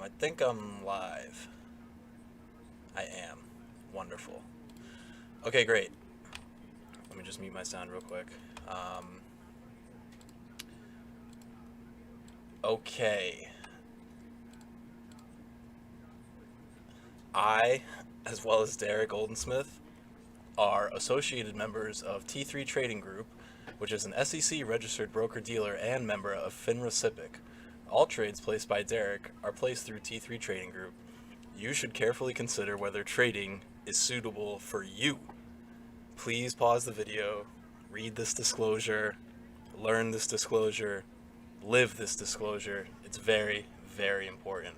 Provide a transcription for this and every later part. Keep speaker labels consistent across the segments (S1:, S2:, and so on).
S1: I think I'm live. I am. Wonderful. Okay, great. Let me just mute my sound real quick. Okay. I, as well as Derrick Oldensmith, are associated members of T3 Trading Group, which is an SEC registered broker-dealer and member of FINRA SIPC. All trades placed by Derrick are placed through T3 Trading Group. You should carefully consider whether trading is suitable for you. Please pause the video, read this disclosure, learn this disclosure, live this disclosure. It's very, very important.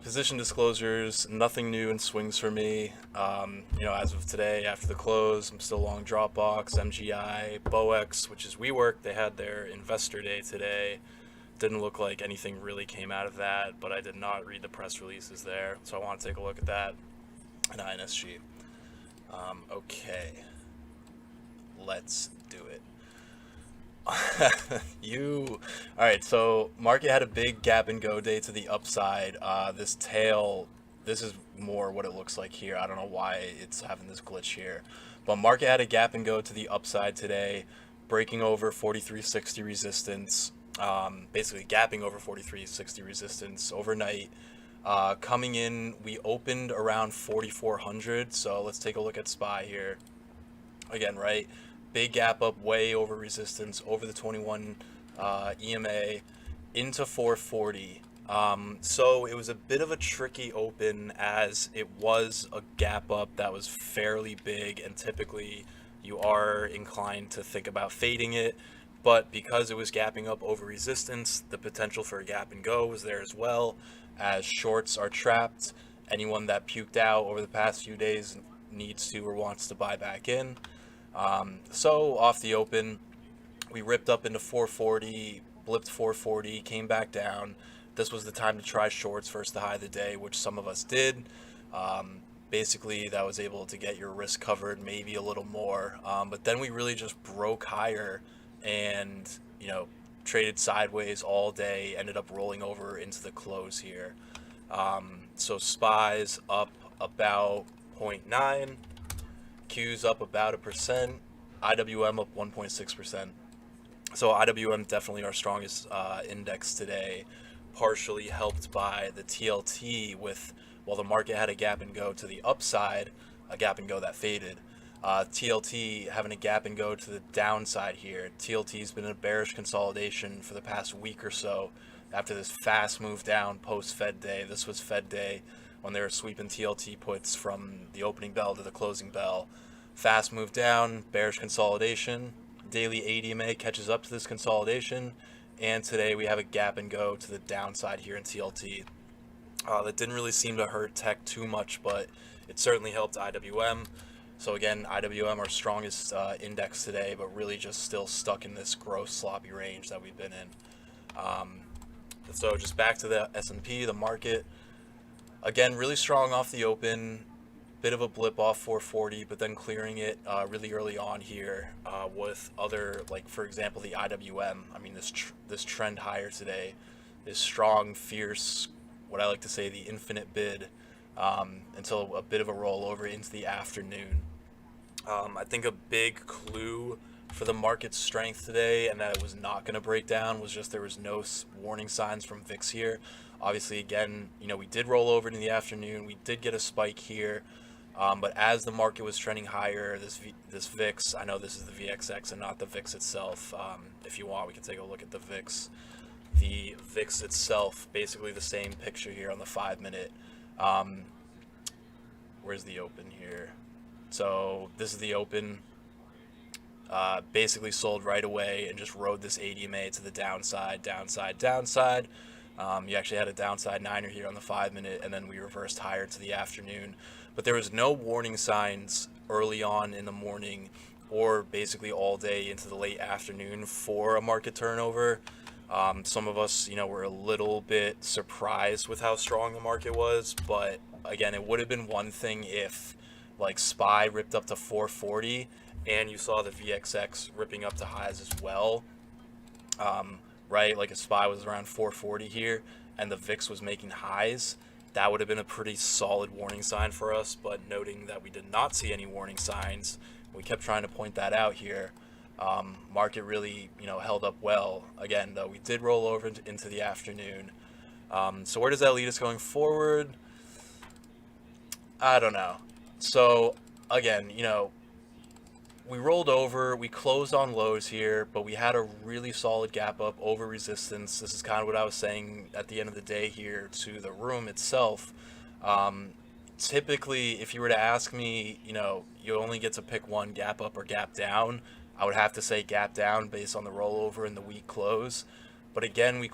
S1: Position disclosures, nothing new in swings for me. As of today, after the close, I'm still long Dropbox, MGI, BOEX, which is WeWork. They had their investor day today. Didn't look like anything really came out of that, but I did not read the press releases there, so I want to take a look at that. And INSG. Okay. Let's do it. Alright, so market had a big gap and go day to the upside. This tail, this is more what it looks like here. I don't know why it's having this glitch here. But market had a gap and go to the upside today, breaking over 4360 resistance, basically gapping over 4360 resistance overnight. Coming in, we opened around 4400, so let's take a look at SPY here. Again, right? Big gap up way over resistance, over the 21 EMA, into 440. So it was a bit of a tricky open, as it was a gap up that was fairly big, and typically you are inclined to think about fading it. But because it was gapping up over resistance, the potential for a gap and go was there as well, as shorts are trapped. Anyone that puked out over the past few days needs to or wants to buy back in. So off the open, we ripped up into 440, blipped 440, came back down. This was the time to try shorts first the high of the day, which some of us did. Basically, that was able to get your risk covered, maybe a little more. But then we really just broke higher and, traded sideways all day, ended up rolling over into the close here. So SPY's up about 0.9. Q's up about 1%, IWM up 1.6%. So IWM definitely our strongest index today, partially helped by the TLT with, while the market had a gap and go to the upside, a gap and go that faded. TLT having a gap and go to the downside here. TLT's been in a bearish consolidation for the past week or so after this fast move down post Fed day. This was Fed day, when they were sweeping TLT puts from the opening bell to the closing bell. Fast move down, bearish consolidation. Daily ADMA catches up to this consolidation, and today we have a gap and go to the downside here in TLT. That didn't really seem to hurt tech too much, but it certainly helped IWM. So again, IWM our strongest index today, but really just still stuck in this gross sloppy range that we've been in. So just back to the S&P, the market. Again, really strong off the open, bit of a blip off 440, but then clearing it really early on here with other, like for example, the IWM. I mean, this trend higher today, this strong, fierce, what I like to say, the infinite bid, until a bit of a rollover into the afternoon. I think a big clue for the market's strength today, and that it was not going to break down, was just there was no warning signs from VIX here. Obviously, again, we did roll over in the afternoon. We did get a spike here, but as the market was trending higher, this VIX, I know this is the VXX and not the VIX itself. If you want, we can take a look at the VIX. The VIX itself, basically the same picture here on the 5-minute. Where's the open here? So this is the open. Basically sold right away and just rode this ADMA to the downside, downside, downside. You actually had a downside niner here on the 5-minute, and then we reversed higher to the afternoon. But there was no warning signs early on in the morning or basically all day into the late afternoon for a market turnover. Some of us, were a little bit surprised with how strong the market was, but again, it would have been one thing if like SPY ripped up to 440 and you saw the VXX ripping up to highs as well. right? Like a SPY was around 440 here, and the VIX was making highs, that would have been a pretty solid warning sign for us. But noting that we did not see any warning signs, we kept trying to point that out here. Market really, held up well. Again, though, we did roll over into the afternoon. So where does that lead us going forward? I don't know. So again, we rolled over, we closed on lows here, but we had a really solid gap up over resistance. This is kind of what I was saying at the end of the day here to the room itself. Typically, if you were to ask me, you only get to pick one, gap up or gap down, I would have to say gap down based on the rollover and the weak close. But again, we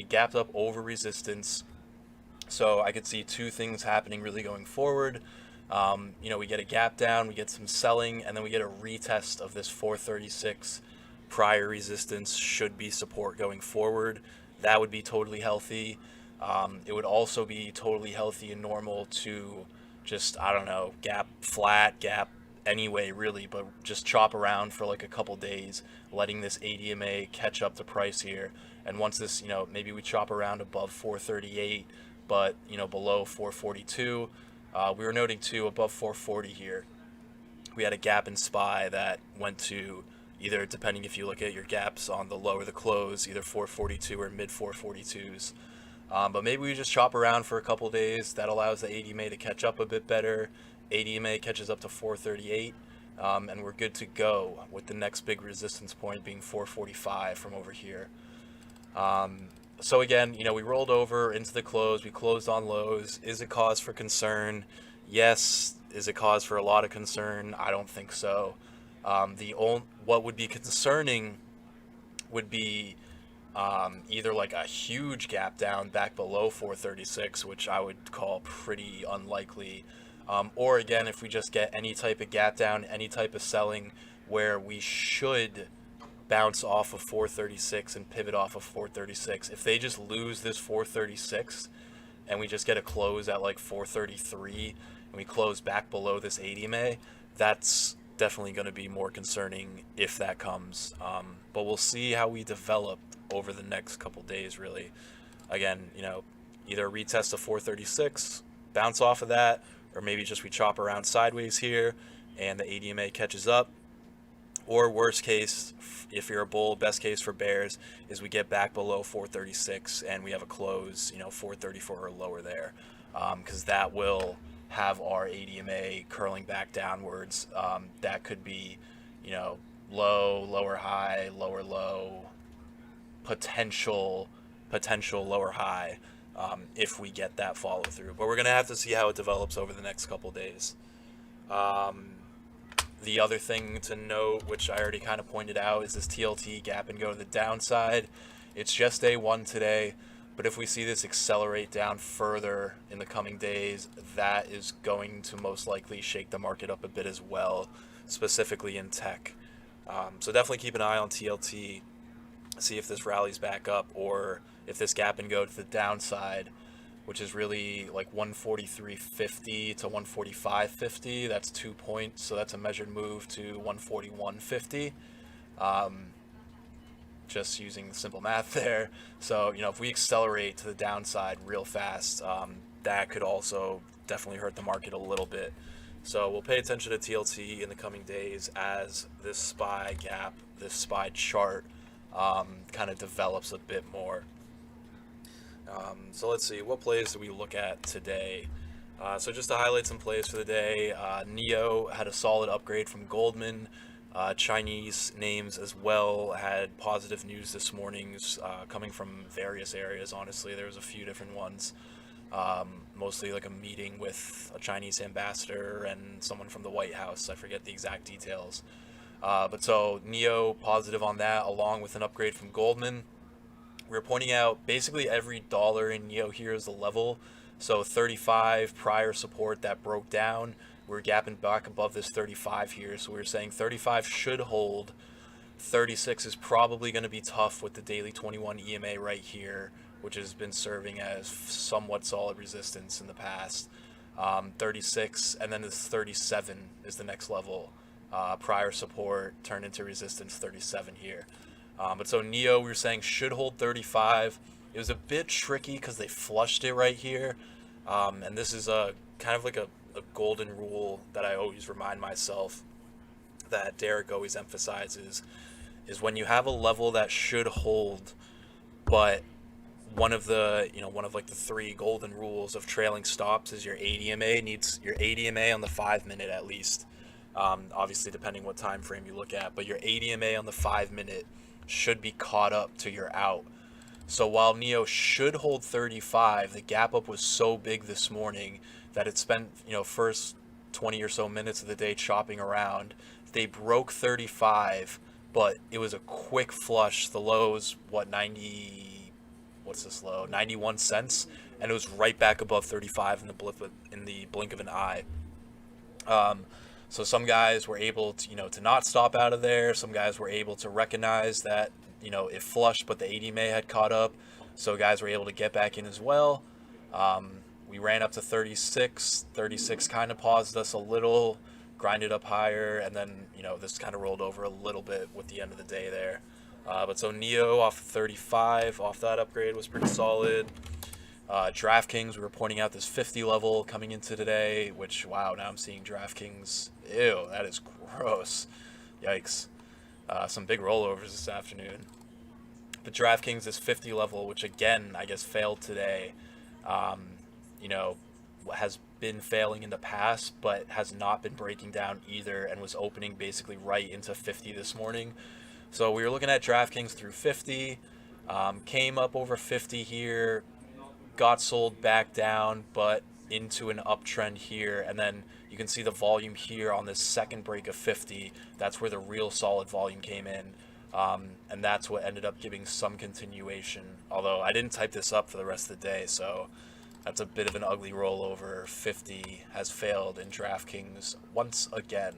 S1: gapped up over resistance. So I could see two things happening really going forward. We get a gap down, we get some selling, and then we get a retest of this 436 prior resistance, should be support going forward. That would be totally healthy. It would also be totally healthy and normal to just, gap flat, gap anyway, really, but just chop around for like a couple days, letting this ADMA catch up to price here. And once this, maybe we chop around above 438, but, below 442. We were noting too, above 440 here, we had a gap in SPY that went to either, depending if you look at your gaps on the low or the close, either 442 or mid 442s. But maybe we just chop around for a couple days. That allows the ADMA to catch up a bit better. ADMA catches up to 438, and we're good to go with the next big resistance point being 445 from over here. So again, we rolled over into the close. We closed on lows. Is it cause for concern? Yes. Is it cause for a lot of concern? I don't think so. What would be concerning would be either like a huge gap down back below 436, which I would call pretty unlikely. Or again, if we just get any type of gap down, any type of selling where we should bounce off of 436 and pivot off of 436. If they just lose this 436 and we just get a close at like 433 and we close back below this ADMA, that's definitely going to be more concerning if that comes. But we'll see how we develop over the next couple days, really. Again, either retest of 436, bounce off of that, or maybe just we chop around sideways here and the ADMA catches up. Or worst case, if you're a bull, best case for bears is we get back below 436 and we have a close, 434 or lower there, because that will have our ADMA curling back downwards. That could be, low, lower high, lower low, potential lower high, if we get that follow through. But we're gonna have to see how it develops over the next couple days. The other thing to note, which I already kind of pointed out, is this TLT gap and go to the downside. It's just day one today, but if we see this accelerate down further in the coming days, that is going to most likely shake the market up a bit as well, specifically in tech. So definitely keep an eye on TLT, see if this rallies back up or if this gap and go to the downside, which is really like 143.50 to 145.50. That's 2 points, so that's a measured move to 141.50. Just using simple math there. So, if we accelerate to the downside real fast, that could also definitely hurt the market a little bit. So we'll pay attention to TLT in the coming days as this SPY gap, this SPY chart, kind of develops a bit more. So let's see, what plays do we look at today? So just to highlight some plays for the day, NIO had a solid upgrade from Goldman. Chinese names as well had positive news this morning, coming from various areas. Honestly, there was a few different ones, mostly like a meeting with a Chinese ambassador and someone from the White House. I forget the exact details. But so NIO positive on that, along with an upgrade from Goldman. We're pointing out basically every dollar in NIO here is a level. So 35 prior support that broke down. We're gapping back above this 35 here. So we're saying 35 should hold. 36 is probably going to be tough with the daily 21 EMA right here, which has been serving as somewhat solid resistance in the past. 36, and then this 37 is the next level. Prior support turned into resistance 37 here. But so NIO, we were saying, should hold 35. It was a bit tricky because they flushed it right here. And this is a kind of like a golden rule that I always remind myself that Derrick always emphasizes, is when you have a level that should hold, but one of like the three golden rules of trailing stops is your ADMA needs your ADMA on the 5 minute at least. Obviously depending what time frame you look at, but your ADMA on the 5 minute should be caught up to your out. So while NIO should hold 35, the gap up was so big this morning that it spent, first 20 or so minutes of the day chopping around. They broke 35, but it was a quick flush. The low was, 91 cents, and it was right back above 35 in the blink of an eye. So some guys were able to, to not stop out of there. Some guys were able to recognize that, it flushed, but the ADMA had caught up. So guys were able to get back in as well. We ran up to 36. 36 kind of paused us a little, grinded up higher, and then, this kind of rolled over a little bit with the end of the day there. But so NIO off 35, off that upgrade, was pretty solid. DraftKings, we were pointing out this 50 level coming into today, which, wow, now I'm seeing DraftKings. Ew, that is gross. Yikes. Some big rollovers this afternoon. But DraftKings is 50 level, which again, I guess failed today. Has been failing in the past, but has not been breaking down either, and was opening basically right into 50 this morning. So we were looking at DraftKings through 50, came up over 50 here, got sold back down, but into an uptrend here, and then you can see the volume here on this second break of 50. That's where the real solid volume came in, and that's what ended up giving some continuation, although I didn't type this up for the rest of the day, so that's a bit of an ugly rollover. 50 has failed in DraftKings once again.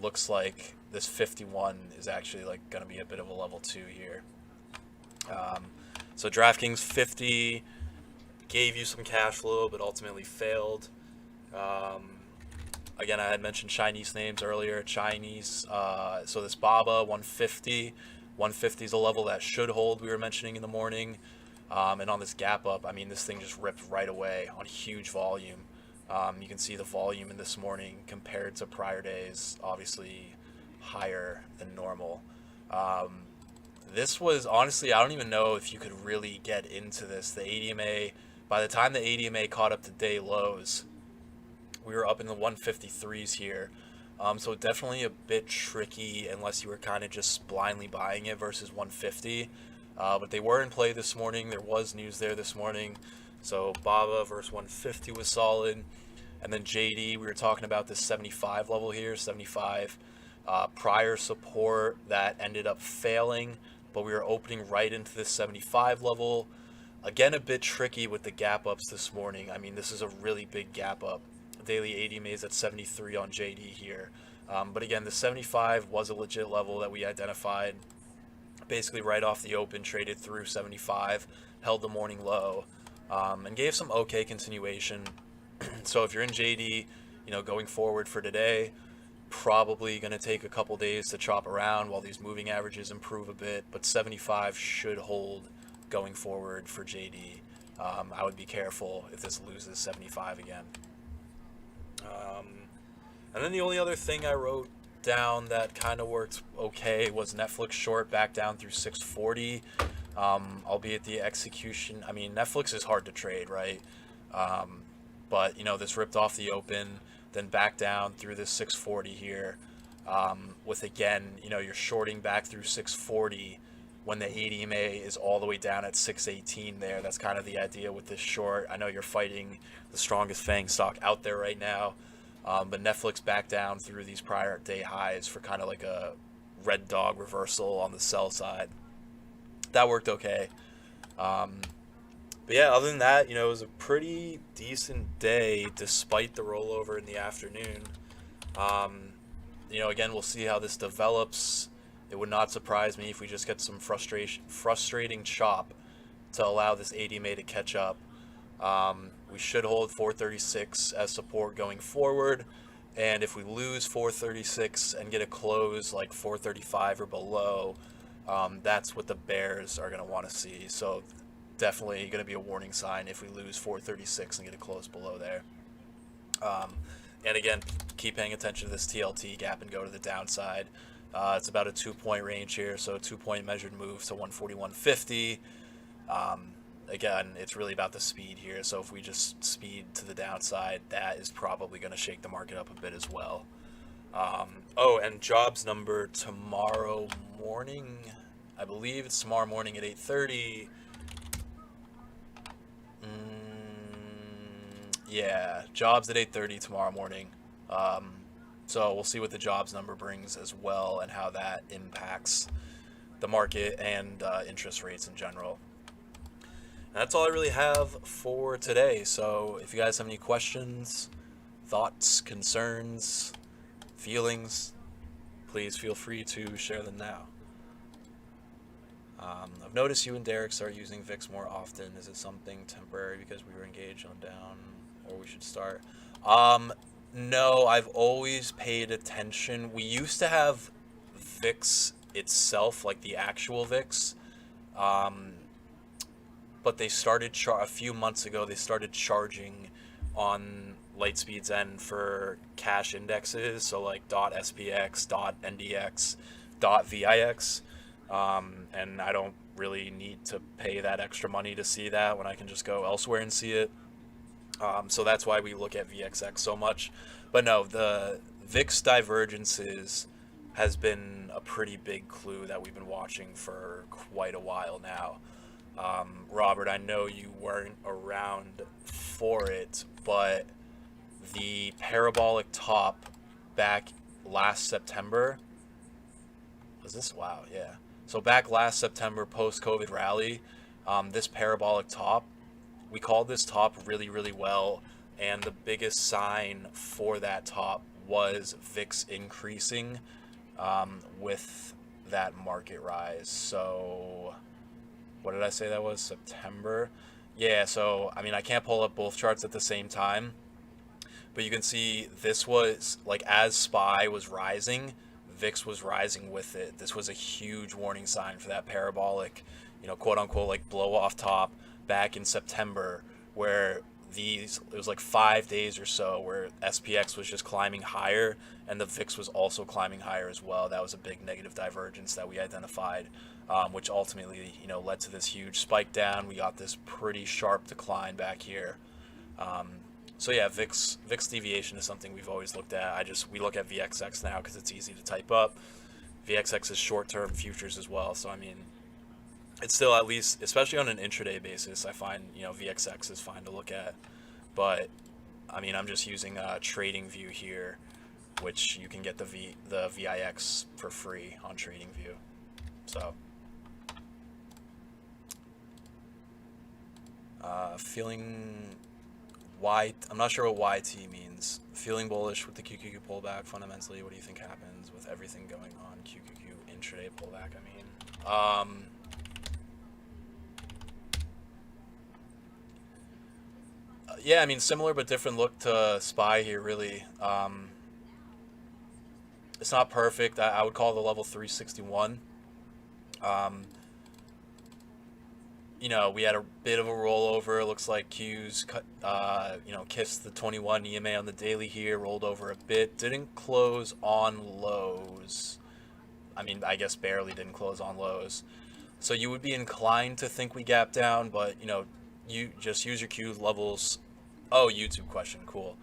S1: Looks like this 51 is actually going to be a bit of a level 2 here. So DraftKings 50 gave you some cash flow, but ultimately failed. Again, I had mentioned Chinese names earlier. Chinese, so this BABA 150. 150 is a level that should hold, we were mentioning in the morning. And on this gap up, I mean, this thing just ripped right away on huge volume. You can see the volume in this morning compared to prior days, obviously higher than normal. This was, honestly, I don't even know if you could really get into this. The ADMA, by the time the ADMA caught up to day lows, we were up in the 153s here. So definitely a bit tricky unless you were kind of just blindly buying it versus 150. But they were in play this morning. There was news there this morning. So BABA versus 150 was solid. And then JD, we were talking about this 75 level here, 75 prior support that ended up failing, but we were opening right into this 75 level. Again, a bit tricky with the gap ups this morning. I mean, this is a really big gap up. Daily ADMA is at 73 on JD here. But again, the 75 was a legit level that we identified. Basically right off the open, traded through 75, held the morning low, and gave some okay continuation. So if you're in JD, going forward for today, probably going to take a couple days to chop around while these moving averages improve a bit, but 75 should hold going forward for JD. I would be careful if this loses 75 again. And then the only other thing I wrote down that kind of worked okay was Netflix short back down through 640, albeit the execution, I mean, Netflix is hard to trade, right? But this ripped off the open, then back down through this 640 here, with again, you're shorting back through 640 when the ADMA is all the way down at 618 there. That's kind of the idea with this short. I know you're fighting the strongest FANG stock out there right now. But Netflix back down through these prior day highs for kind of like a red dog reversal on the sell side. That worked okay. But yeah, other than that, it was a pretty decent day despite the rollover in the afternoon. Again, we'll see how this develops. It would not surprise me if we just get some frustrating chop to allow this ADMA to catch up. We should hold 436 as support going forward, and if we lose 436 and get a close like 435 or below, That's what the bears are going to want to see. So definitely going to be a warning sign if we lose 436 and get a close below there. And again, keep paying attention to this TLT gap and go to the downside. It's about a 2-point range here, so 2-point measured move to 141.50. Again, it's really about the speed here, so if we just speed to the downside, that is probably going to shake the market up a bit as well. Oh, and jobs number tomorrow morning. I believe it's tomorrow morning at 8:30. Yeah, jobs at 8:30 tomorrow morning. So we'll see what the jobs number brings as well and how that impacts the market and interest rates in general. And that's all I really have for today. So if you guys have any questions, thoughts, concerns, feelings, please feel free to share them now. I've noticed you and Derrick start using Vix more often. Is it something temporary because we were engaged on down, or we should start? No, I've always paid attention. We used to have Vix itself, like the actual Vix, but they started a few months ago. They started charging on Lightspeed's end for cash indexes, so like .spx, .ndx, .vix, and I don't really need to pay that extra money to see that when I can just go elsewhere and see it. So that's why we look at VXX so much. But no, the Vix Divergences has been a pretty big clue that we've been watching for quite a while now. Robert, I know you weren't around for it, but the parabolic top back last September, was this? Wow, yeah. So back last September, post-COVID rally, this parabolic top, we called this top really, really well, and the biggest sign for that top was VIX increasing with that market rise. So what did I say that was? September? Yeah, so I mean, I can't pull up both charts at the same time, but you can see this was like as SPY was rising, VIX was rising with it. This was a huge warning sign for that parabolic, quote unquote, like blow off top back in September, where it was like 5 days or so where SPX was just climbing higher and the VIX was also climbing higher as well. That was a big negative divergence that we identified, which ultimately, led to this huge spike down. We got this pretty sharp decline back here. So yeah, VIX deviation is something we've always looked at. We look at VXX now because it's easy to type up. VXX is short-term futures as well. So I mean, it's still, at least, especially on an intraday basis, I find, VXX is fine to look at. But I mean, I'm just using a trading view here, which you can get the VIX for free on trading view. So feeling I'm not sure what YT means. Feeling bullish with the QQQ pullback. Fundamentally, what do you think happens with everything going on? QQQ intraday pullback, I mean. Yeah, I mean, similar but different look to SPY here, really. It's not perfect. I would call the level 361. We had a bit of a rollover. It looks like Q's kissed the 21 EMA on the daily here, rolled over a bit. Didn't close on lows. I mean, I guess barely didn't close on lows. So you would be inclined to think we gap down, but, you just use your Q levels. Oh, YouTube question, cool.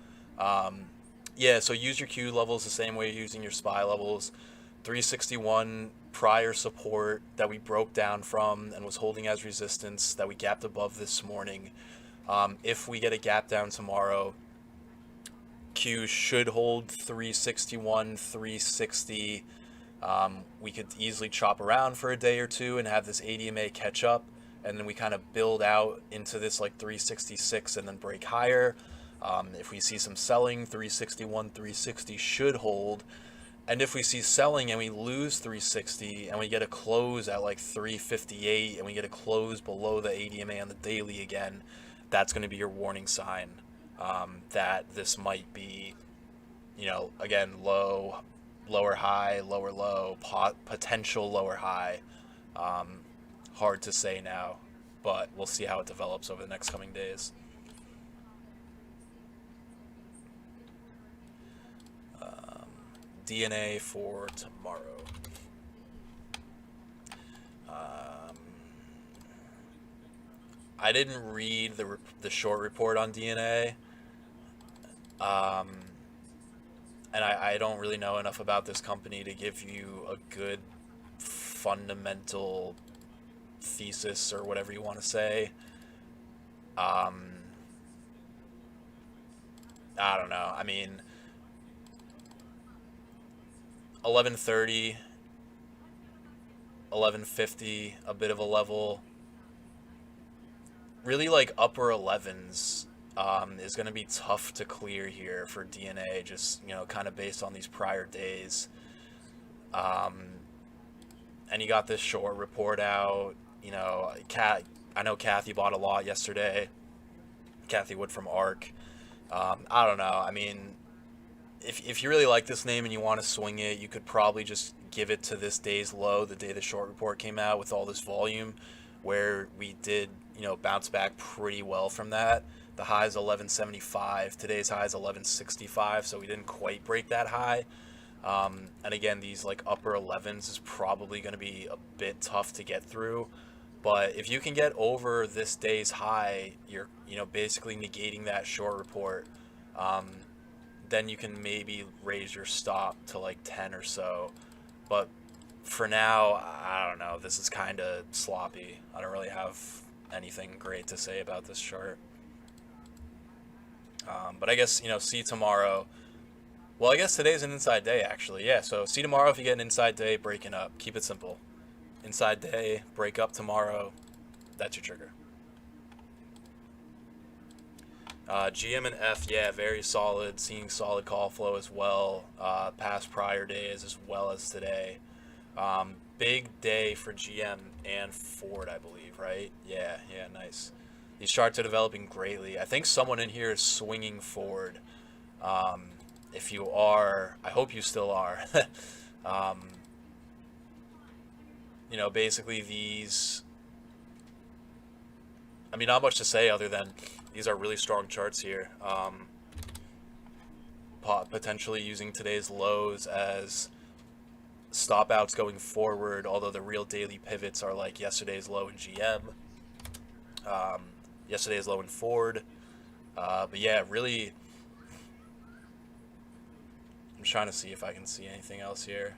S1: Yeah, so use your Q levels the same way you're using your SPY levels. 361 prior support that we broke down from and was holding as resistance that we gapped above this morning. If we get a gap down tomorrow, Q should hold 361, 360. We could easily chop around for a day or two and have this ADMA catch up, and then we kind of build out into this like 366 and then break higher. If we see some selling, 361, 360 should hold. And if we see selling and we lose 360 and we get a close at like 358 and we get a close below the ADMA on the daily again, that's going to be your warning sign that this might be, again, lower high, lower low, potential lower high. Hard to say now, but we'll see how it develops over the next coming days. DNA for tomorrow. I didn't read the short report on DNA, and I don't really know enough about this company to give you a good fundamental thesis or whatever you want to say. I don't know. I mean, 1130, 1150, a bit of a level. Really, like upper 11s is going to be tough to clear here for DNA, just, you know, kind of based on these prior days. And you got this short report out. You know, I know Kathy bought a lot yesterday. Kathy Wood from ARC. I don't know. I mean, if you really like this name and you want to swing it, you could probably just give it to this day's low, the day the short report came out with all this volume, where we did, you know, bounce back pretty well from that. The high is 1175. Today's high is 1165, so we didn't quite break that high. And again, these like upper 11s is probably going to be a bit tough to get through. But if you can get over this day's high, you're, you know, basically negating that short report. Then you can maybe raise your stop to like 10 or so. But for now, I don't know. This is kind of sloppy. I don't really have anything great to say about this chart. But I guess, you know, see tomorrow. Well, I guess today's an inside day, actually. Yeah, so see tomorrow if you get an inside day, breaking up. Keep it simple. Inside day, break up tomorrow. That's your trigger. GM and F, yeah, very solid. Seeing solid call flow as well. Past prior days as well as today. Big day for GM and Ford, I believe, right? Yeah, nice. These charts are developing greatly. I think someone in here is swinging Ford. If you are, I hope you still are. You know, basically these, I mean, not much to say other than these are really strong charts here. Potentially using today's lows as stop outs going forward, although the real daily pivots are like yesterday's low in GM, yesterday's low in Ford. But yeah, really, I'm trying to see if I can see anything else here.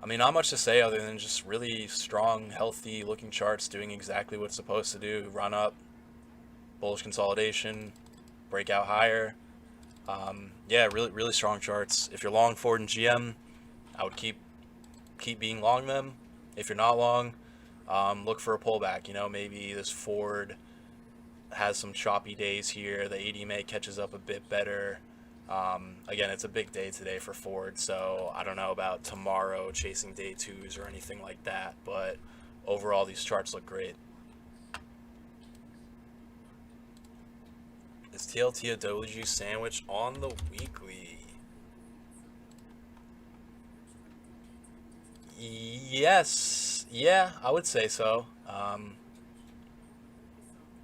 S1: I mean, not much to say other than just really strong, healthy looking charts doing exactly what it's supposed to do. Run up, bullish consolidation, breakout higher. Yeah, really strong charts. If you're long Ford and GM, I would keep being long them. If you're not long, look for a pullback. You know, maybe this Ford has some choppy days here. The ADMA catches up a bit better. Again, it's a big day today for Ford, so I don't know about tomorrow chasing day twos or anything like that, but overall these charts look great. Is TLT a doji sandwich on the weekly? Yes, yeah, I would say so.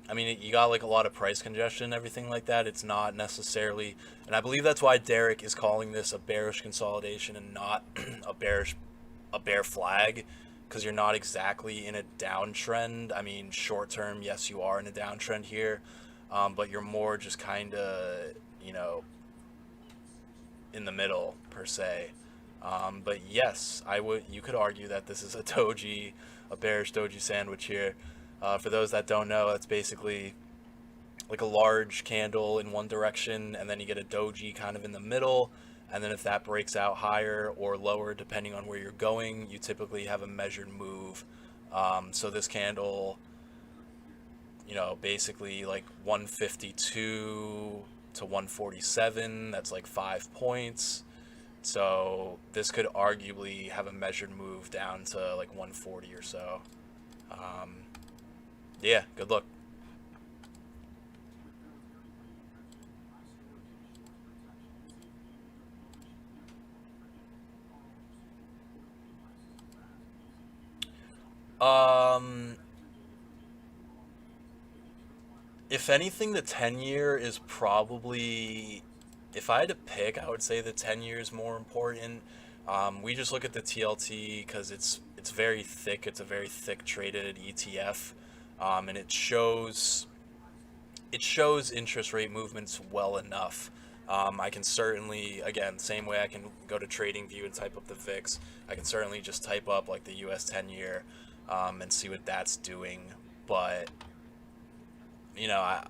S1: I mean, you got like a lot of price congestion and everything like that. It's not necessarily, and I believe that's why Derrick is calling this a bearish consolidation and not a bear flag, because you're not exactly in a downtrend. I mean, short term, yes, you are in a downtrend here, but you're more just kind of, you know, in the middle per se. But yes, you could argue that this is a doji, a bearish doji sandwich here. For those that don't know, it's basically like a large candle in one direction, and then you get a doji kind of in the middle, and then if that breaks out higher or lower, depending on where you're going, you typically have a measured move. So this candle, you know, basically like 152 to 147, that's like 5 points. So this could arguably have a measured move down to like 140 or so. Yeah, good luck. Um, if anything, the 10-year is probably, if I had to pick, I would say the 10-year is more important. We just look at the TLT because it's very thick. It's a very thick traded ETF, and it shows interest rate movements well enough. I can certainly, again, same way I can go to TradingView and type up the VIX, I can certainly just type up like the US 10-year and see what that's doing. But, you know,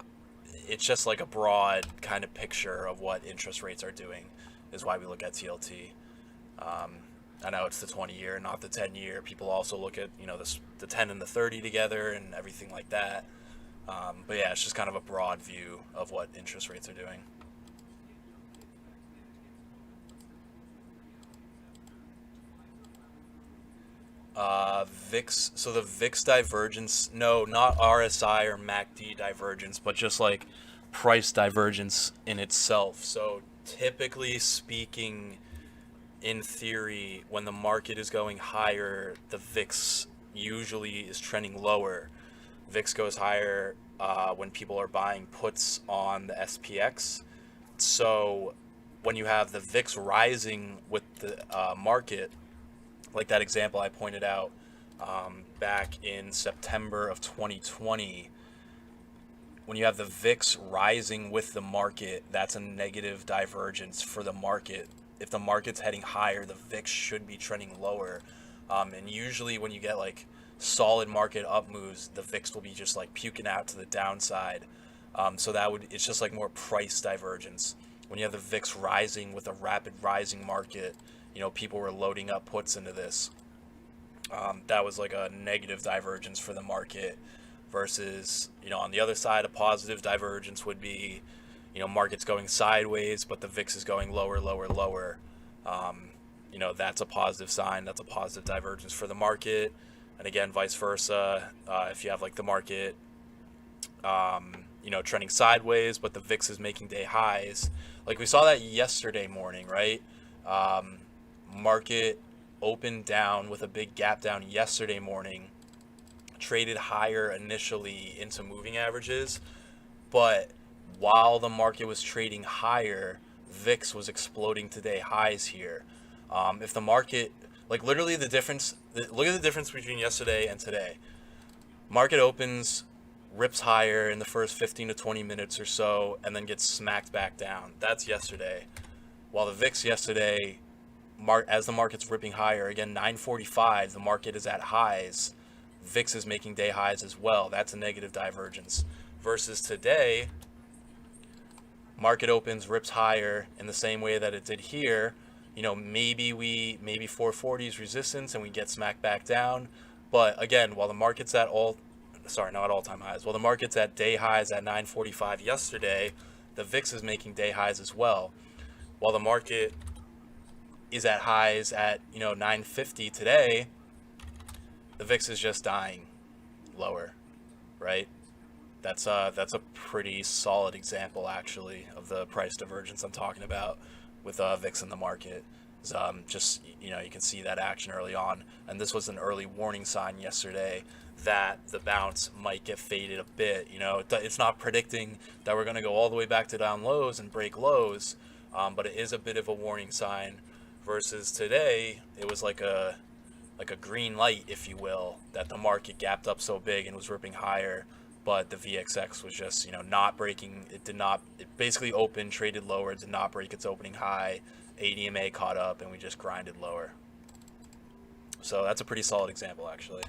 S1: it's just like a broad kind of picture of what interest rates are doing is why we look at TLT. Um, I know it's the 20-year, not the 10-year. People also look at, the 10 and the 30 together and everything like that. But yeah, it's just kind of a broad view of what interest rates are doing. VIX, so the VIX divergence, no, not RSI or MACD divergence, but just like price divergence in itself. So typically speaking, in theory, when the market is going higher, the VIX usually is trending lower. VIX goes higher when people are buying puts on the SPX. So when you have the VIX rising with the market, like that example I pointed out back in September of 2020, when you have the VIX rising with the market, that's a negative divergence for the market. If the market's heading higher, the VIX should be trending lower. And usually when you get like solid market up moves, the VIX will be just like puking out to the downside. So it's just like more price divergence. When you have the VIX rising with a rapid rising market, people were loading up puts into this. That was like a negative divergence for the market versus, on the other side, a positive divergence would be, markets going sideways, but the VIX is going lower, lower, lower. That's a positive sign. That's a positive divergence for the market. And again, vice versa. If you have like the market, trending sideways, but the VIX is making day highs. Like we saw that yesterday morning, right? Market opened down with a big gap down yesterday morning, traded higher initially into moving averages, but while the market was trading higher, VIX was exploding to day highs here. If the market, like literally look at the difference between yesterday and today. Market opens, rips higher in the first 15 to 20 minutes or so, and then gets smacked back down. That's yesterday. While the VIX yesterday, as the market's ripping higher, again, 9:45, the market is at highs. VIX is making day highs as well. That's a negative divergence. Versus today, market opens, rips higher in the same way that it did here. Maybe 440 is resistance and we get smacked back down. But again, while the market's not all-time highs. While the market's at day highs at 9:45 yesterday, the VIX is making day highs as well. While the market is at highs at 950 today, the VIX is just dying lower, right? That's a pretty solid example actually of the price divergence I'm talking about with VIX in the market. Just you can see that action early on, and this was an early warning sign yesterday that the bounce might get faded a bit. It's not predicting that we're going to go all the way back to down lows and break lows, but it is a bit of a warning sign. Versus today, it was like a green light, if you will, that the market gapped up so big and was ripping higher, but the VXX was just not breaking. It basically opened, traded lower, did not break its opening high. ADMA caught up and we just grinded lower. So that's a pretty solid example actually.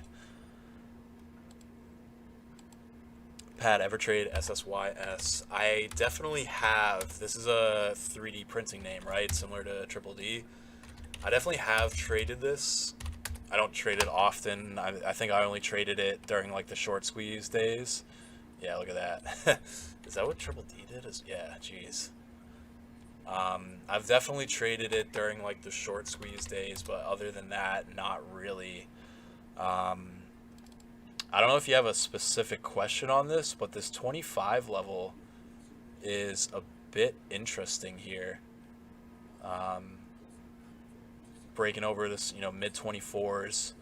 S1: Pat, ever trade SSYS? I definitely have. This is a 3D printing name, right? Similar to Triple D. I definitely have traded this. I don't trade it often. I think I only traded it during like the short squeeze days. Yeah, look at that. Is that what Triple D did? Yeah, jeez. I've definitely traded it during like the short squeeze days, but other than that, not really. I don't know if you have a specific question on this, but this 25 level is a bit interesting here. Breaking over this, mid 24s.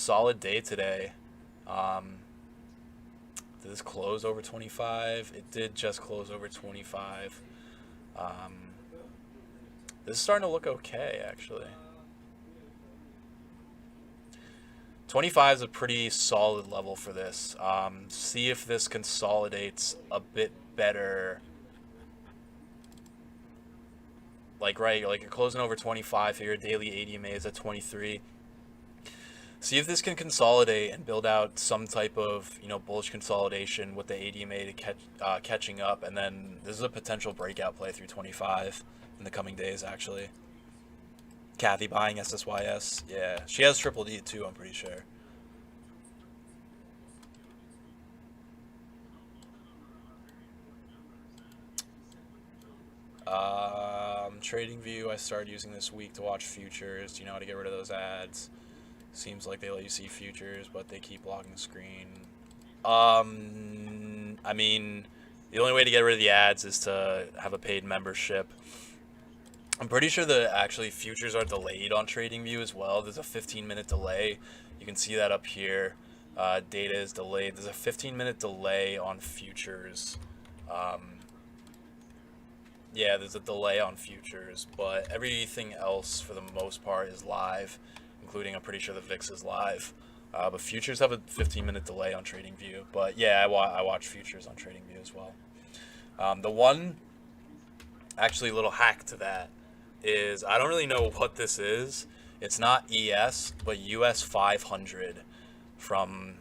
S1: solid day today. Did this close over 25? It did just close over 25. This is starting to look okay, actually. 25 is a pretty solid level for this. See if this consolidates a bit better. Like you're closing over 25 here. Daily ADMA is at 23. See if this can consolidate and build out some type of, bullish consolidation with the ADMA to catching up, and then this is a potential breakout play through 25 in the coming days, actually. Kathy buying SSYS. Yeah, she has Triple D too, I'm pretty sure. TradingView, I started using this week to watch futures. Do you know how to get rid of those ads? Seems like they let you see futures, but they keep blocking the screen. I mean, the only way to get rid of the ads is to have a paid membership. I'm pretty sure that actually futures are delayed on TradingView as well. There's a 15-minute delay. You can see that up here. Data is delayed. There's a 15-minute delay on futures. Yeah, there's a delay on futures, but everything else for the most part is live, including I'm pretty sure the VIX is live. But futures have a 15-minute delay on TradingView. But yeah, I watch futures on TradingView as well. The one actually little hack to that is I don't really know what this is. It's not ES, but US 500 from,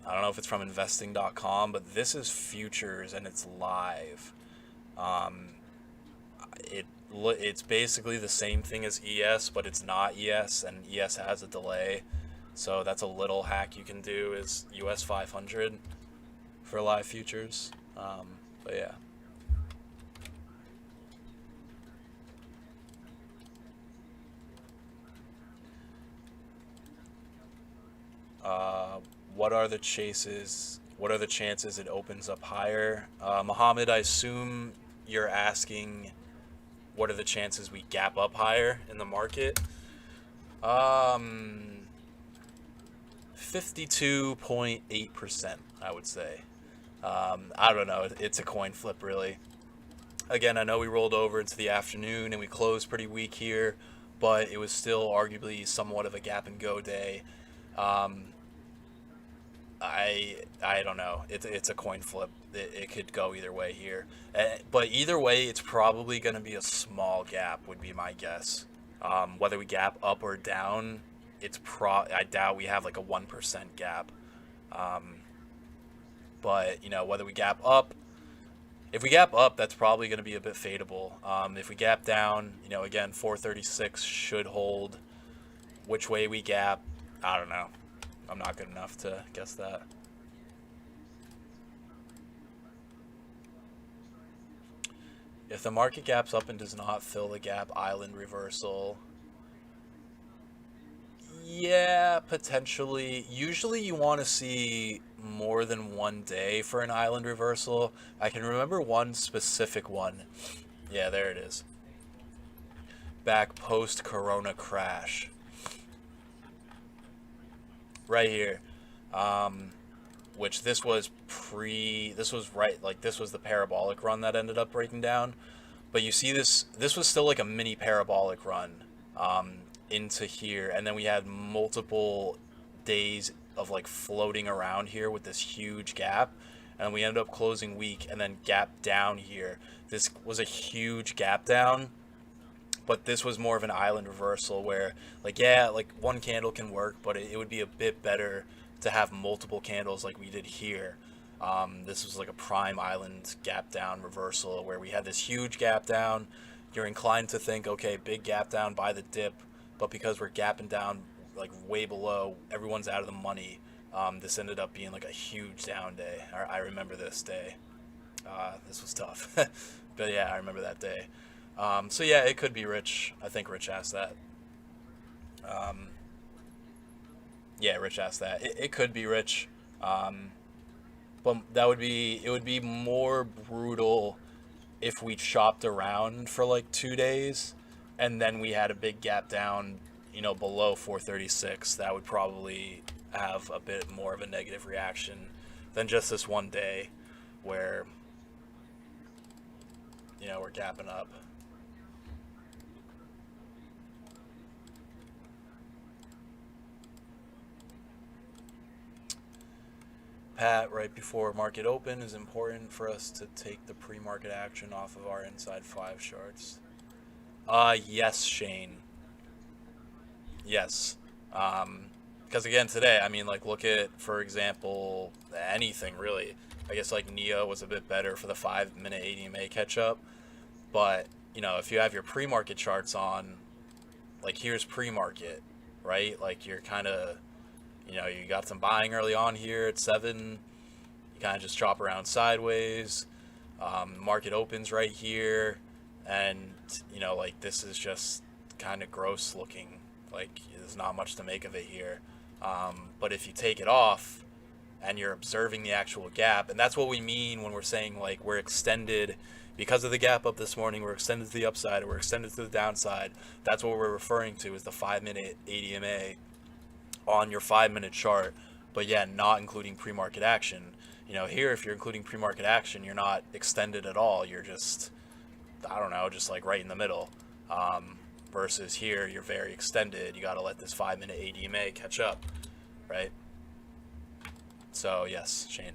S1: I don't know if it's from investing.com, but this is futures and it's live. It's basically the same thing as ES, but it's not ES, and ES has a delay. So that's a little hack you can do, is US 500 for live futures. But yeah. What are the chances it opens up higher? Mohammed, I assume you're asking what are the chances we gap up higher in the market? 52.8%, I would say. I don't know. It's a coin flip, really. Again, I know we rolled over into the afternoon and we closed pretty weak here, but it was still arguably somewhat of a gap and go day. I don't know. It's a coin flip. It could go either way here. But either way, it's probably going to be a small gap, would be my guess. Whether we gap up or down, I doubt we have like a 1% gap. But, whether we gap up, if we gap up, that's probably going to be a bit fadeable. If we gap down, again, 436 should hold. Which way we gap, I don't know. I'm not good enough to guess that. If the market gaps up and does not fill the gap, island reversal. Yeah, potentially. Usually you want to see more than one day for an island reversal. I can remember one specific one. Yeah, there it is. Back post-corona crash. Right here. Which this was this was the parabolic run that ended up breaking down. But you see this was still like a mini parabolic run into here, and then we had multiple days of like floating around here with this huge gap, and we ended up closing weak and then gap down here. This was a huge gap down, but this was more of an island reversal where like one candle can work, but it would be a bit better to have multiple candles like we did here. This was like a prime island gap down reversal where we had this huge gap down. You're inclined to think, okay, big gap down, buy the dip, but because we're gapping down like way below, everyone's out of the money. This ended up being like a huge down day. I remember this day. This was tough. But yeah, I remember that day. So yeah, it could be Rich. I think Rich asked that. Yeah, Rich asked that. It could be Rich. But it would be more brutal if we chopped around for like 2 days and then we had a big gap down below 436, that would probably have a bit more of a negative reaction than just this one day where, we're gapping up. Pat, right before market open, is important for us to take the pre-market action off of our inside 5 charts. Yes, Shane. Yes. Because again, today, look at, for example, anything really. I guess NIO was a bit better for the 5-minute ADMA catch-up. But, if you have your pre-market charts on, here's pre-market, right? You're kind of, you got some buying early on here at 7. You kind of just chop around sideways. Market opens right here. And, this is just kind of gross looking. There's not much to make of it here. But if you take it off and you're observing the actual gap, and that's what we mean when we're saying, we're extended because of the gap up this morning, we're extended to the upside, or we're extended to the downside. That's what we're referring to as the 5-minute ADMA on your 5-minute chart. But yeah, not including pre-market action. Here, if you're including pre-market action, you're not extended at all. You're just, I don't know, just right in the middle. Versus here, you're very extended. You got to let this 5-minute ADMA catch up, right? So yes, Shane.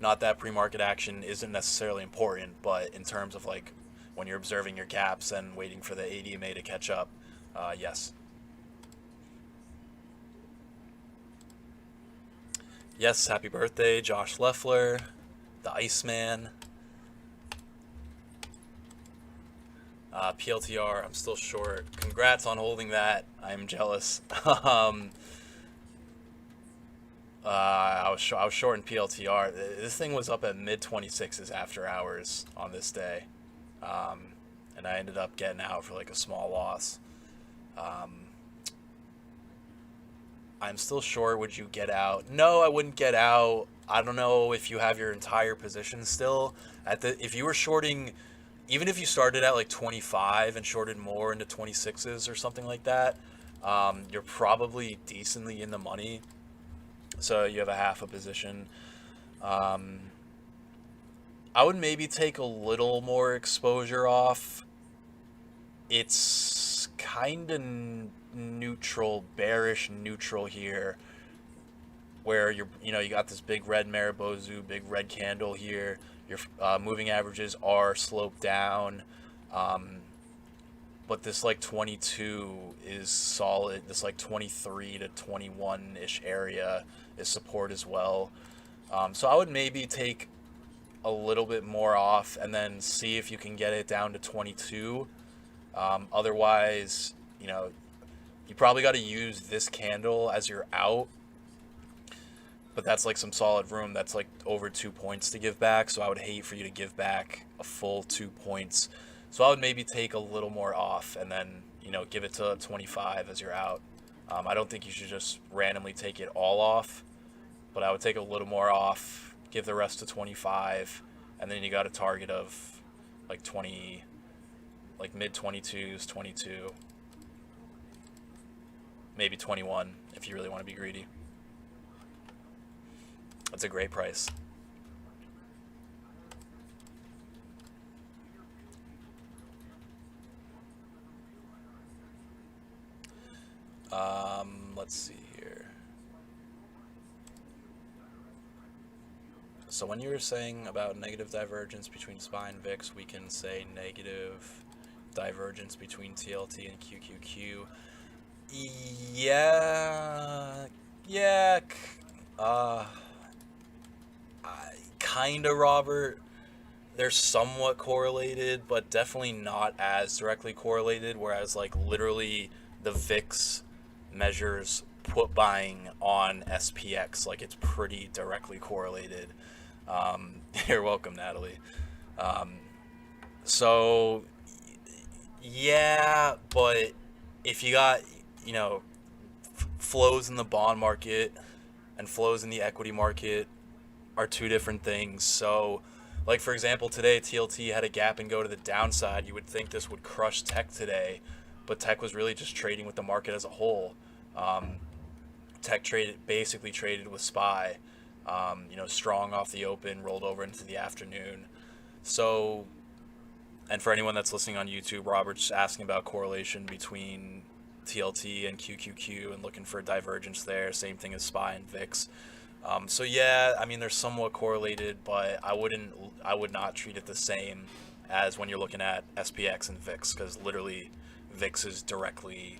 S1: Not that pre-market action isn't necessarily important, but in terms of when you're observing your gaps and waiting for the ADMA to catch up, yes. Yes, happy birthday, Josh Leffler, the Iceman. PLTR, I'm still short. Congrats on holding that. I'm jealous. I was short in PLTR. This thing was up at mid 26s after hours on this day, and I ended up getting out for a small loss. I'm still short. Would you get out? No, I wouldn't get out. I don't know if you have your entire position still. If you were shorting, even if you started at 25 and shorted more into 26s or something like that, you're probably decently in the money. So you have a half a position. I would maybe take a little more exposure off. It's kind of neutral, bearish neutral here, where you got this big red Maribozu, big red candle here. Your moving averages are sloped down, but this 22 is solid. This 23 to 21-ish area is support as well. So I would maybe take a little bit more off and then see if you can get it down to 22. Otherwise, you probably got to use this candle as your out. But that's some solid room. That's over 2 points to give back. So I would hate for you to give back a full 2 points. So I would maybe take a little more off and then, give it to 25 as your out. I don't think you should just randomly take it all off, but I would take a little more off, give the rest to 25, and then you got a target of 20, mid 22s, 22, maybe 21 if you really want to be greedy. That's a great price. Let's see here. So when you were saying about negative divergence between SPY and VIX, we can say negative divergence between TLT and QQQ. Yeah, kinda, Robert. They're somewhat correlated, but definitely not as directly correlated, whereas literally the VIX measures put buying on SPX, it's pretty directly correlated. You're welcome, Natalie. So yeah, but if you got flows in the bond market and flows in the equity market are two different things. So for example, today TLT had a gap and go to the downside. You would think this would crush tech today, but Tech was really just trading with the market as a whole. Tech basically traded with SPY, strong off the open, rolled over into the afternoon. So, and for anyone that's listening on YouTube, Robert's asking about correlation between TLT and QQQ and looking for divergence there. Same thing as SPY and VIX. So yeah, I mean, they're somewhat correlated, but I would not treat it the same as when you're looking at SPX and VIX, because literally VIX is directly,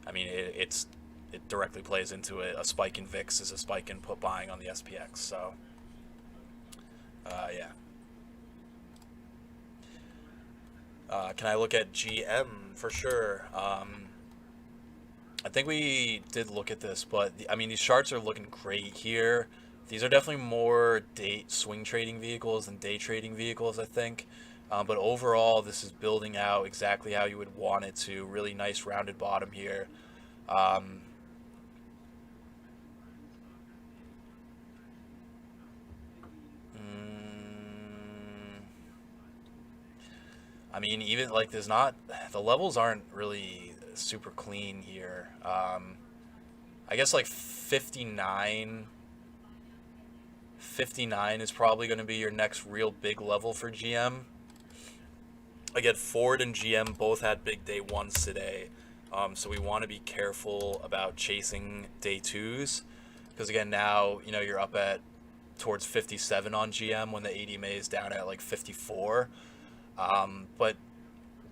S1: I mean, it directly plays into it. A spike in VIX is a spike in put buying on the SPX. So yeah. Can I look at GM? For sure. I think we did look at this, but I mean, these charts are looking great here. These are definitely more swing trading vehicles than day trading vehicles, I think. But overall, this is building out exactly how you would want it to. Really nice rounded bottom here. I mean, even like the levels aren't really super clean here. I guess like 59 is probably going to be your next real big level for GM. Again, Ford and GM both had big day ones today. So we want to be careful about chasing day twos, because again, now, you're up at towards 57 on GM when the ADMA is down at like 54. But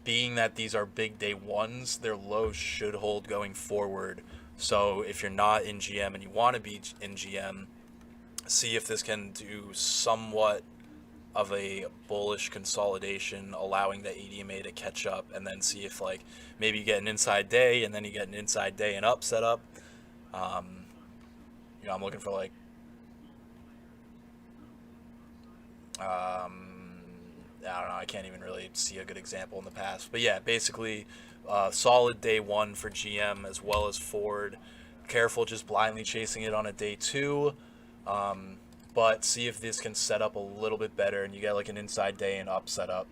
S1: being that these are big day ones, their lows should hold going forward. So if you're not in GM and you want to be in GM, see if this can do somewhat of a bullish consolidation, allowing the ADMA to catch up, and then see if like maybe you get an inside day and then you get an inside day and up setup. I'm looking for like I don't know, I can't even really see a good example in the past. But yeah, basically, solid day one for GM as well as Ford. Careful just blindly chasing it on a day two. But see if this can set up a little bit better and you get like an inside day and up setup.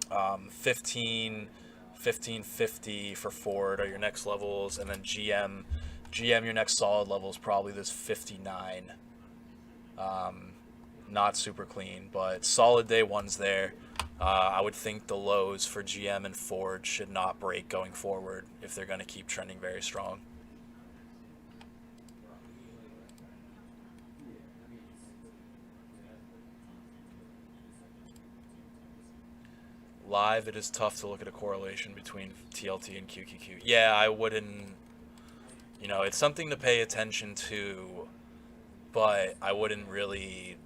S1: 1550 for Ford are your next levels, and then GM, your next solid level is probably this 59. Not super clean, but solid day ones there. I would think the lows for GM and Ford should not break going forward if they're going to keep trending very strong. Live, it is tough to look at a correlation between TLT and QQQ. Yeah, I wouldn't, it's something to pay attention to, but I wouldn't really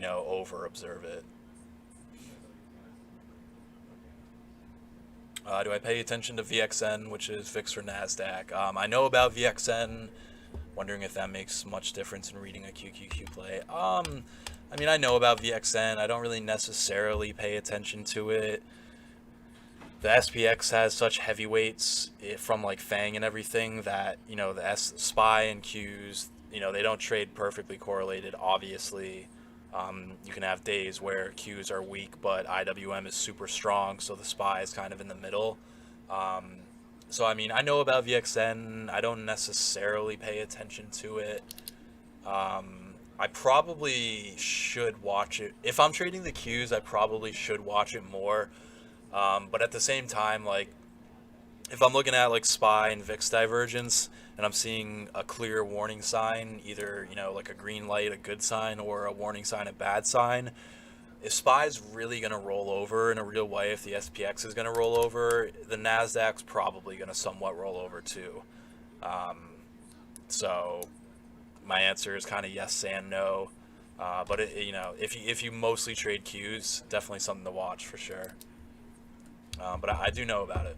S1: over observe it. Do I pay attention to VXN, which is VIX for NASDAQ? I know about VXN, wondering if that makes much difference in reading a QQQ play. I mean, I know about VXN. I don't really necessarily pay attention to it. The SPX has such heavyweights from like FANG and everything that, the SPY and Qs, they don't trade perfectly correlated, obviously. You can have days where Qs are weak, but IWM is super strong, so the SPY is kind of in the middle. So, I mean, I know about VXN. I don't necessarily pay attention to it. I probably should watch it. If I'm trading the Qs, I probably should watch it more. But at the same time, like, if I'm looking at like SPY and Vix Divergence and I'm seeing a clear warning sign, either, like a green light, a good sign, or a warning sign, a bad sign, if SPY is really going to roll over in a real way, if the SPX is going to roll over, the NASDAQ's probably going to somewhat roll over too. So my answer is kind of yes and no. But if you mostly trade Qs, definitely something to watch for sure. But I do know about it.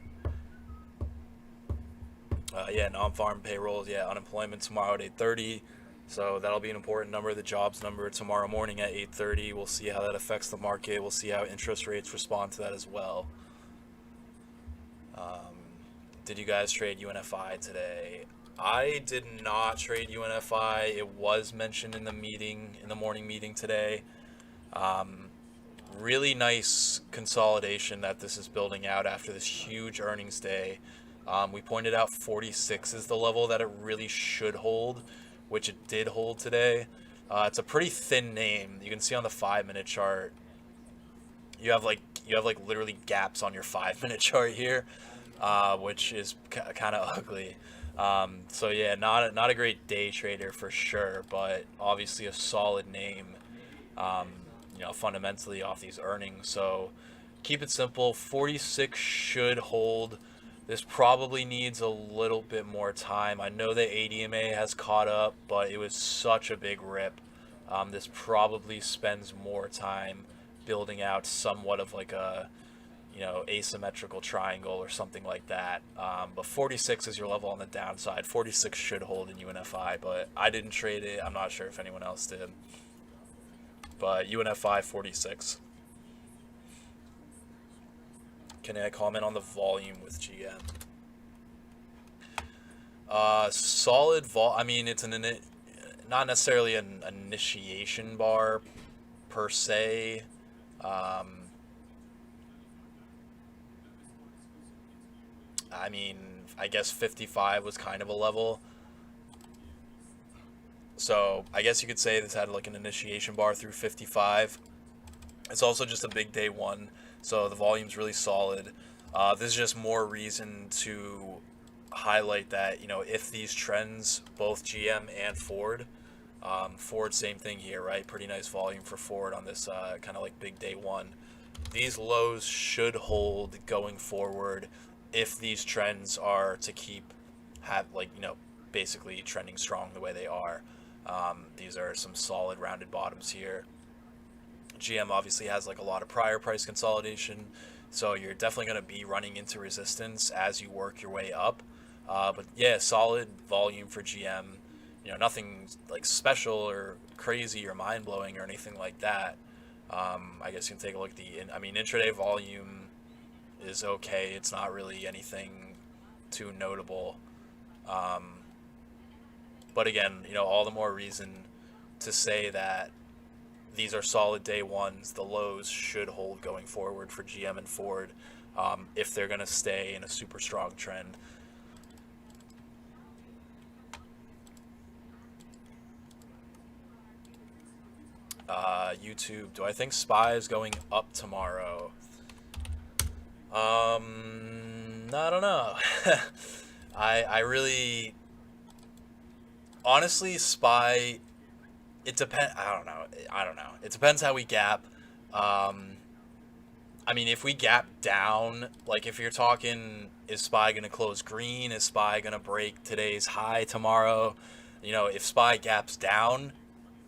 S1: Yeah, non-farm payrolls. Yeah, unemployment tomorrow at 8:30. So that'll be an important number, the jobs number tomorrow morning at 8:30. We'll see how that affects the market. We'll see how interest rates respond to that as well. Did you guys trade UNFI today? I did not trade UNFI. It was mentioned in the morning meeting today. really nice consolidation that this is building out after this huge earnings day. We pointed out 46 is the level that it really should hold, which it did hold today. It's a pretty thin name. You can see on the 5-minute chart. You have like literally gaps on your 5-minute chart here, which is kind of ugly. So yeah, not a great day trader for sure, but obviously a solid name. Fundamentally off these earnings. So keep it simple. 46 should hold. This probably needs a little bit more time. I know that ADMA has caught up, but it was such a big rip. This probably spends more time building out somewhat of like a, asymmetrical triangle or something like that. But 46 is your level on the downside. 46 should hold in UNFI, but I didn't trade it. I'm not sure if anyone else did. But UNFI 46. Can I comment on the volume with GM? Solid I mean, it's not necessarily an initiation bar per se. I mean, I guess 55 was kind of a level. So I guess you could say this had like an initiation bar through 55. It's also just a big day one, so the volume's really solid. This is just more reason to highlight that, if these trends, both GM and Ford, Ford same thing here, right? Pretty nice volume for Ford on this kind of like big day one. These lows should hold going forward if these trends are to basically trending strong the way they are. These are some solid rounded bottoms here. GM obviously has like a lot of prior price consolidation, so you're definitely going to be running into resistance as you work your way up. But yeah, solid volume for GM. Nothing like special or crazy or mind-blowing or anything like that. I guess you can take a look at intraday volume is okay. It's not really anything too notable. But again, all the more reason to say that these are solid day ones. The lows should hold going forward for GM and Ford if they're going to stay in a super strong trend. YouTube, do I think SPY is going up tomorrow? I don't know. I really, honestly, SPY, it depends. I don't know. It depends how we gap. If we gap down, like if you're talking, is SPY going to close green? Is SPY going to break today's high tomorrow? If SPY gaps down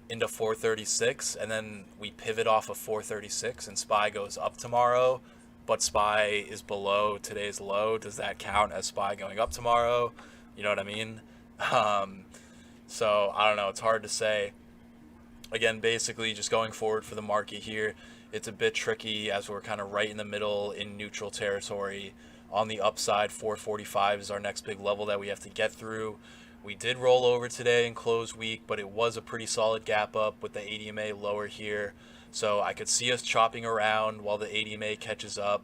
S1: into 436 and then we pivot off of 436 and SPY goes up tomorrow, but SPY is below today's low, does that count as SPY going up tomorrow? You know what I mean? So I don't know. It's hard to say. Again, basically just going forward for the market here, it's a bit tricky as we're kind of right in the middle in neutral territory. On the upside, 445 is our next big level that we have to get through. We did roll over today and close weak, but it was a pretty solid gap up with the ADMA lower here. So I could see us chopping around while the ADMA catches up.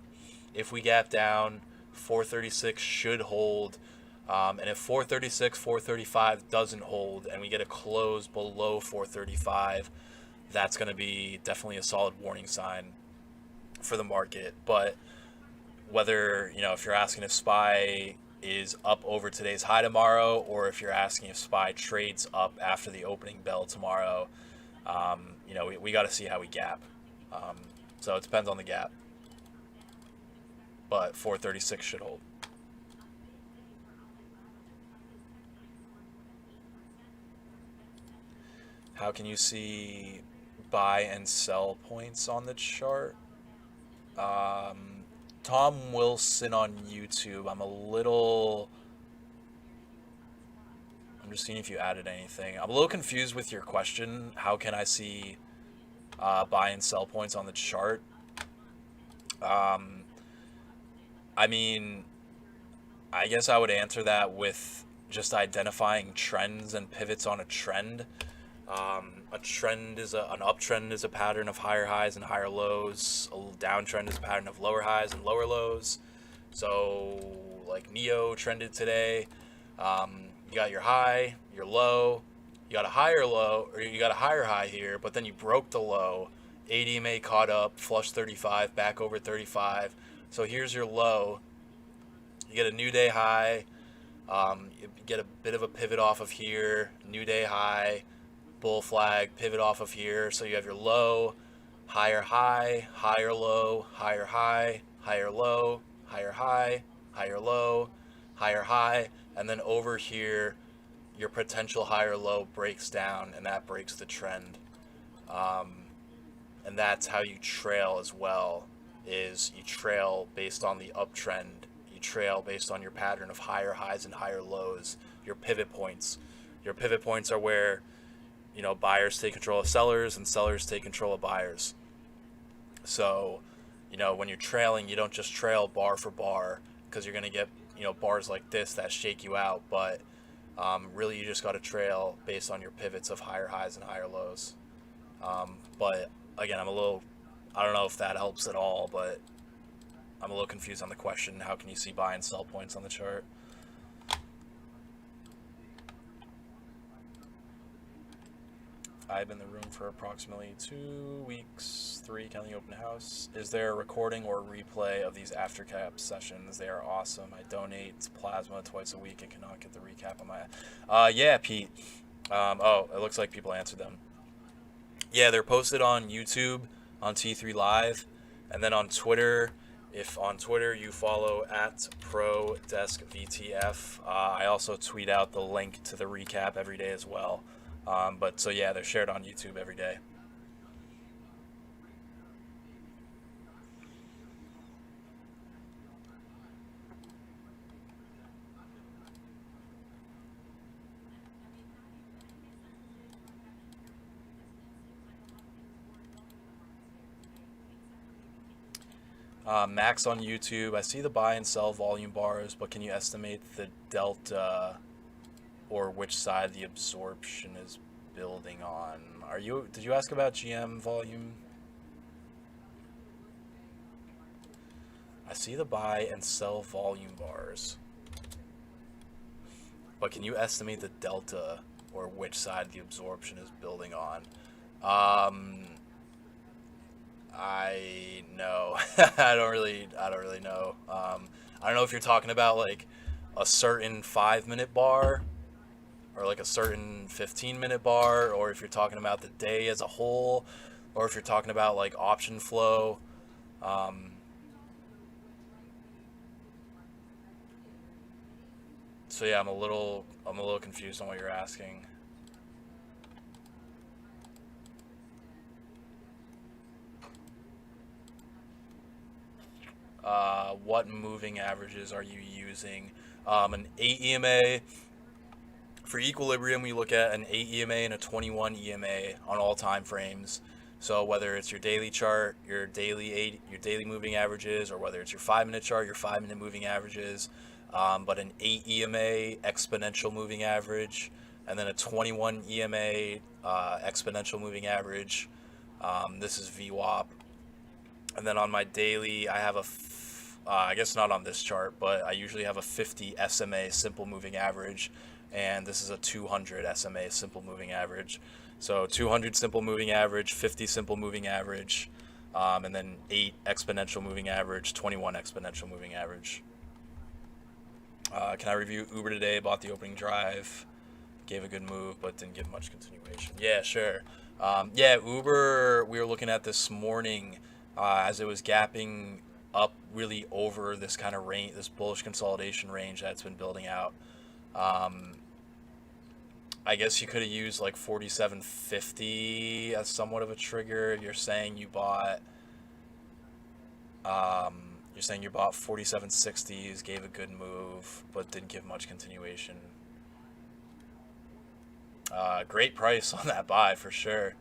S1: If we gap down, 436 should hold. And if 436, 435 doesn't hold and we get a close below 435, that's going to be definitely a solid warning sign for the market. But whether, if you're asking if SPY is up over today's high tomorrow, or if you're asking if SPY trades up after the opening bell tomorrow, we got to see how we gap. So it depends on the gap. But 436 should hold. How can you see buy and sell points on the chart? Tom Wilson on YouTube. I'm just seeing if you added anything. I'm a little confused with your question. How can I see buy and sell points on the chart? I guess I would answer that with just identifying trends and pivots on a trend. A trend is an uptrend is a pattern of higher highs and higher lows. A downtrend is a pattern of lower highs and lower lows. So like NIO trended today. You got your high, your low, you got a higher low, or you got a higher high here, but then you broke the low. ADMA caught up, flush 35, back over 35. So here's your low. You get a new day high. You get a bit of a pivot off of here, new day high, bull flag, pivot off of here. So you have your low, higher high, higher low, higher high, higher low, higher high, higher low, higher high, and then over here your potential higher low breaks down, and that breaks the trend. And that's how you trail as well, is you trail based on the uptrend. You trail based on your pattern of higher highs and higher lows, your pivot points. Your pivot points are where, you know, buyers take control of sellers and sellers take control of buyers. So, you know, when you're trailing, you don't just trail bar for bar, because you're going to get, you know, bars like this that shake you out. But really you just got to trail based on your pivots of higher highs and higher lows. But again, I don't know if that helps at all, but I'm a little confused on the question. How can you see buy and sell points on the chart? I've been in the room for approximately 2 weeks, 3 counting the open house. Is there a recording or replay of these aftercap sessions? They are awesome. I donate plasma twice a week and cannot get the recap on my... yeah, Pete. Oh, it looks like people answered them. Yeah, they're posted on YouTube, on T3 Live, and then on Twitter. If on Twitter you follow at ProDeskVTF, I also tweet out the link to the recap every day as well. But so yeah, they're shared on YouTube every day. Max on YouTube. I see the buy and sell volume bars, but can you estimate the delta or which side the absorption is building on? Did you ask about GM volume? I see the buy and sell volume bars, but can you estimate the delta or which side the absorption is building on? I know. I don't really know. I don't know if you're talking about like a certain 5-minute bar or like a certain 15-minute bar, or if you're talking about the day as a whole, or if you're talking about like option flow. So yeah, I'm a little confused on what you're asking. What moving averages are you using? An 8 EMA. For equilibrium, we look at an 8 EMA and a 21 EMA on all time frames. So whether it's your daily chart, your daily moving averages, or whether it's your 5-minute chart, your 5-minute moving averages, but an 8 EMA exponential moving average, and then a 21 EMA exponential moving average. This is VWAP. And then on my daily, I have I guess not on this chart, but I usually have a 50 SMA simple moving average, and this is a 200 SMA simple moving average. So 200 simple moving average, 50 simple moving average, and then 8 exponential moving average, 21 exponential moving average. Can I review Uber today? Bought the opening drive, gave a good move, but didn't give much continuation. Yeah, sure. Yeah, Uber, we were looking at this morning as it was gapping up really over this kind of range, this bullish consolidation range that's been building out. I guess you could have used like 47.50 as somewhat of a trigger. You're saying you bought 47.60s, gave a good move, but didn't give much continuation. Great price on that buy for sure.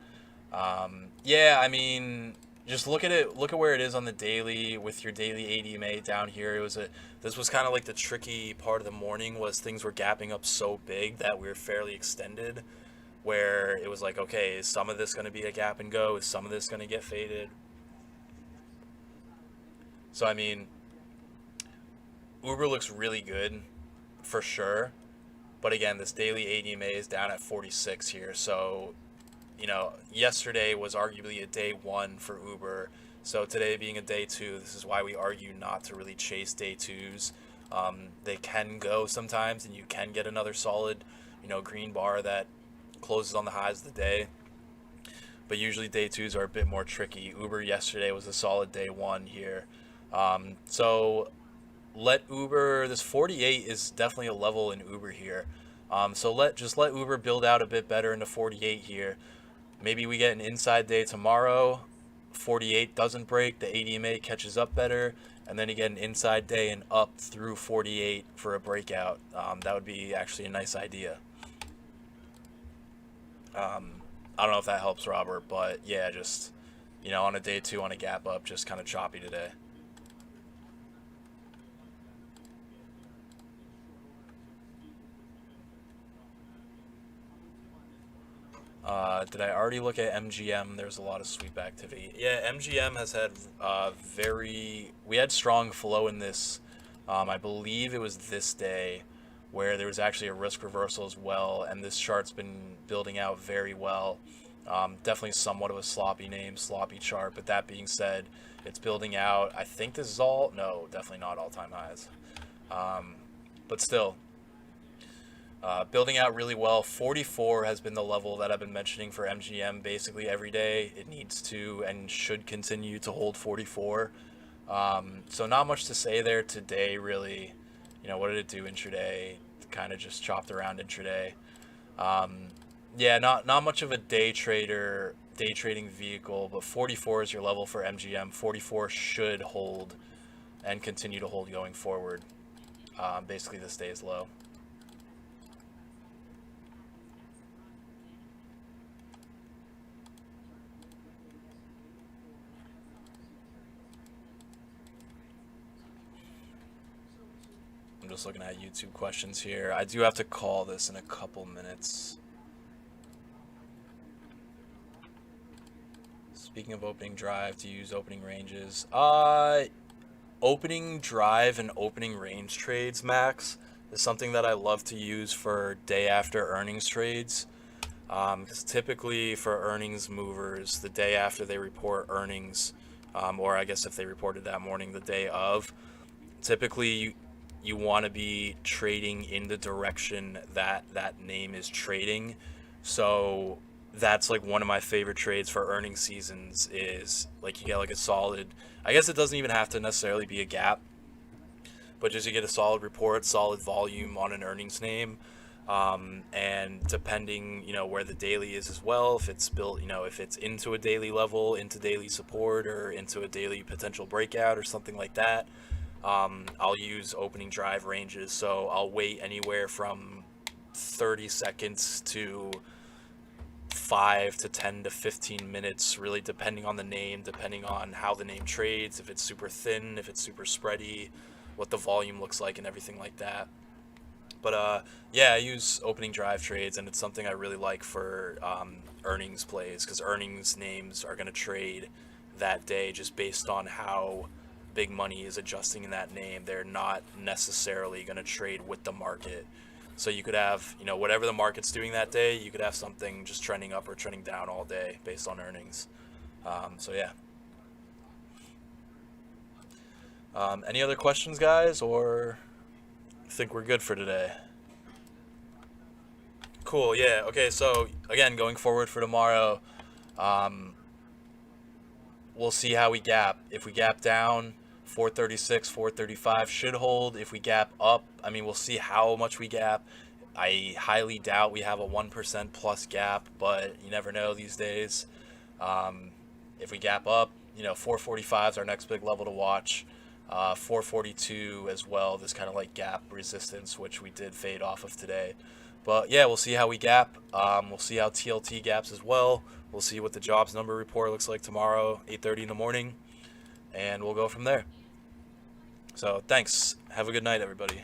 S1: Yeah, I mean, just look at where it is on the daily with your daily ADMA down here. This was kind of like the tricky part of the morning, was things were gapping up so big that we were fairly extended, where it was like, okay, is some of this going to be a gap and go? Is some of this going to get faded? So, I mean, Uber looks really good for sure. But again, this daily ADMA is down at 46 here. So, yesterday was arguably a day one for Uber. So today being a day two, this is why we argue not to really chase day twos. They can go sometimes, and you can get another solid, green bar that closes on the highs of the day. But usually day twos are a bit more tricky. Uber yesterday was a solid day one here. So let Uber, this 48 is definitely a level in Uber here. So let Uber build out a bit better into 48 here. Maybe we get an inside day tomorrow. 48 doesn't break, the ADMA catches up better, and then you get an inside day and up through 48 for a breakout. That would be actually a nice idea. I don't know if that helps, Robert, but yeah, just, on a day two on a gap up, just kind of choppy today. Did I already look at MGM? There's a lot of sweep activity. Yeah, MGM has had we had strong flow in this. I believe it was this day where there was actually a risk reversal as well, and this chart's been building out very well. Definitely somewhat of a sloppy chart, but that being said, it's building out. I think this is no, definitely not all-time highs. But still, building out really well. 44 has been the level that I've been mentioning for MGM basically every day. It needs to and should continue to hold 44. So not much to say there today, really. What did it do intraday? Kind of just chopped around intraday. Yeah, not much of a day trading vehicle, but 44 is your level for MGM. 44 should hold and continue to hold going forward. Basically, this day is low. I'm just looking at YouTube questions here. I do have to call this in a couple minutes. Speaking of opening drive, do you use opening ranges? Opening drive and opening range trades, Max, is something that I love to use for day after earnings trades. Because typically for earnings movers, the day after they report earnings, or I guess if they reported that morning, the day of, typically you want to be trading in the direction that that name is trading. So that's like one of my favorite trades for earnings seasons is like you get like a solid, I guess it doesn't even have to necessarily be a gap, but just you get a solid report, solid volume on an earnings name. And depending, where the daily is as well, if it's built, if it's into a daily level, into daily support, or into a daily potential breakout or something like that, I'll use opening drive ranges. So I'll wait anywhere from 30 seconds to 5 to 10 to 15 minutes, really depending on the name, depending on how the name trades, if it's super thin, if it's super spready, what the volume looks like, and everything like that. But yeah, I use opening drive trades, and it's something I really like for earnings plays, because earnings names are going to trade that day just based on how big money is adjusting in that name. They're not necessarily going to trade with the market. So you could have, whatever the market's doing that day, you could have something just trending up or trending down all day based on earnings. So yeah. Any other questions, guys, or think we're good for today? Cool. Yeah. Okay. So again, going forward for tomorrow, we'll see how we gap. If we gap down, 436, 435 should hold. If we gap up, we'll see how much we gap. I highly doubt we have a 1% plus gap, but you never know these days. If we gap up, 445 is our next big level to watch. 442 as well, this kind of like gap resistance, which we did fade off of today. But yeah, we'll see how we gap. We'll see how TLT gaps as well. We'll see what the jobs number report looks like tomorrow, 8:30 in the morning, and we'll go from there. So thanks. Have a good night, everybody.